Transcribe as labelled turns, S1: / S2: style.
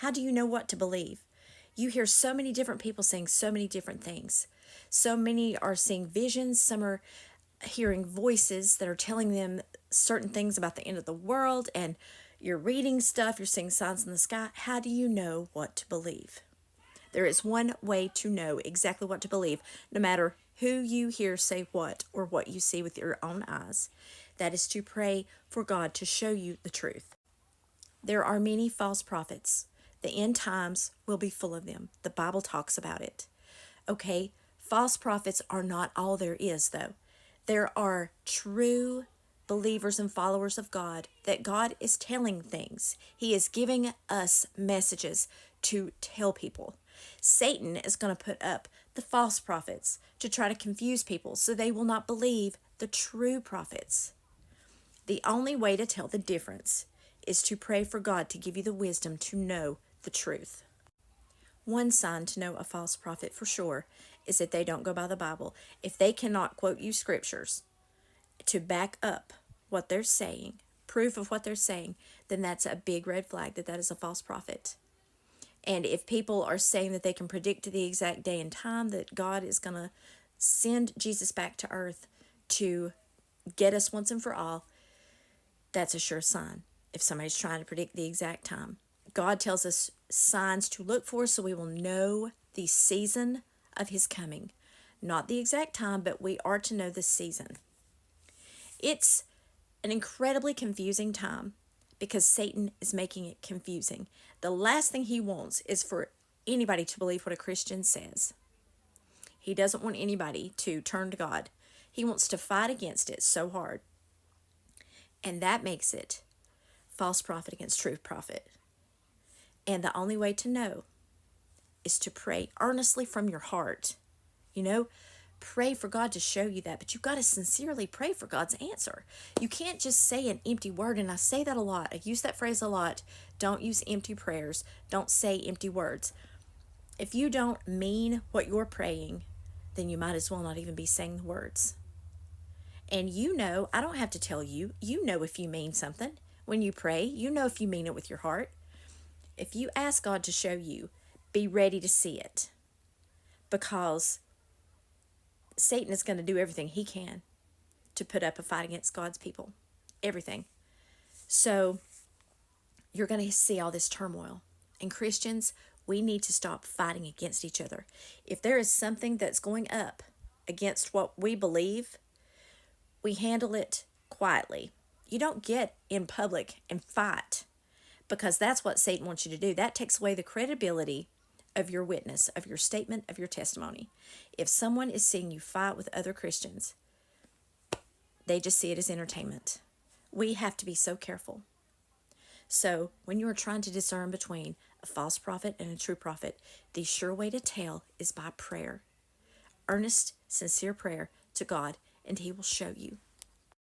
S1: How do you know what to believe? You hear so many different people saying so many different things. So many are seeing visions, some are hearing voices that are telling them certain things about the end of the world, and you're reading stuff, you're seeing signs in the sky. How do you know what to believe? There is one way to know exactly what to believe, no matter who you hear say what or what you see with your own eyes. That is to pray for God to show you the truth. There are many false prophets. The end times will be full of them. The Bible talks about it. Okay, false prophets are not all there is, though. There are true believers and followers of God that God is telling things. He is giving us messages to tell people. Satan is going to put up the false prophets to try to confuse people so they will not believe the true prophets. The only way to tell the difference is to pray for God to give you the wisdom to know the truth. One sign to know a false prophet for sure is that they don't go by the Bible. If they cannot quote you scriptures to back up what they're saying, proof of what they're saying, then that's a big red flag that is a false prophet. And if people are saying that they can predict the exact day and time that God is going to send Jesus back to earth to get us once and for all, that's a sure sign. If somebody's trying to predict the exact time, God tells us signs to look for so we will know the season of his coming. Not the exact time, but we are to know the season. It's an incredibly confusing time because Satan is making it confusing. The last thing he wants is for anybody to believe what a Christian says. He doesn't want anybody to turn to God. He wants to fight against it so hard. And that makes it false prophet against true prophet. And the only way to know is to pray earnestly from your heart. Pray for God to show you that, but you've got to sincerely pray for God's answer. You can't just say an empty word, and I say that a lot. I use that phrase a lot. Don't use empty prayers. Don't say empty words. If you don't mean what you're praying, then you might as well not even be saying the words. And I don't have to tell you, if you mean something. When you pray, if you mean it with your heart. If you ask God to show you, be ready to see it. Because Satan is going to do everything he can to put up a fight against God's people. Everything. So you're going to see all this turmoil. And Christians, we need to stop fighting against each other. If there is something that's going up against what we believe, we handle it quietly. You don't get in public and fight, because that's what Satan wants you to do. That takes away the credibility of your witness, of your statement, of your testimony. If someone is seeing you fight with other Christians, they just see it as entertainment. We have to be so careful. So when you are trying to discern between a false prophet and a true prophet, the sure way to tell is by prayer. Earnest, sincere prayer to God, and he will show you.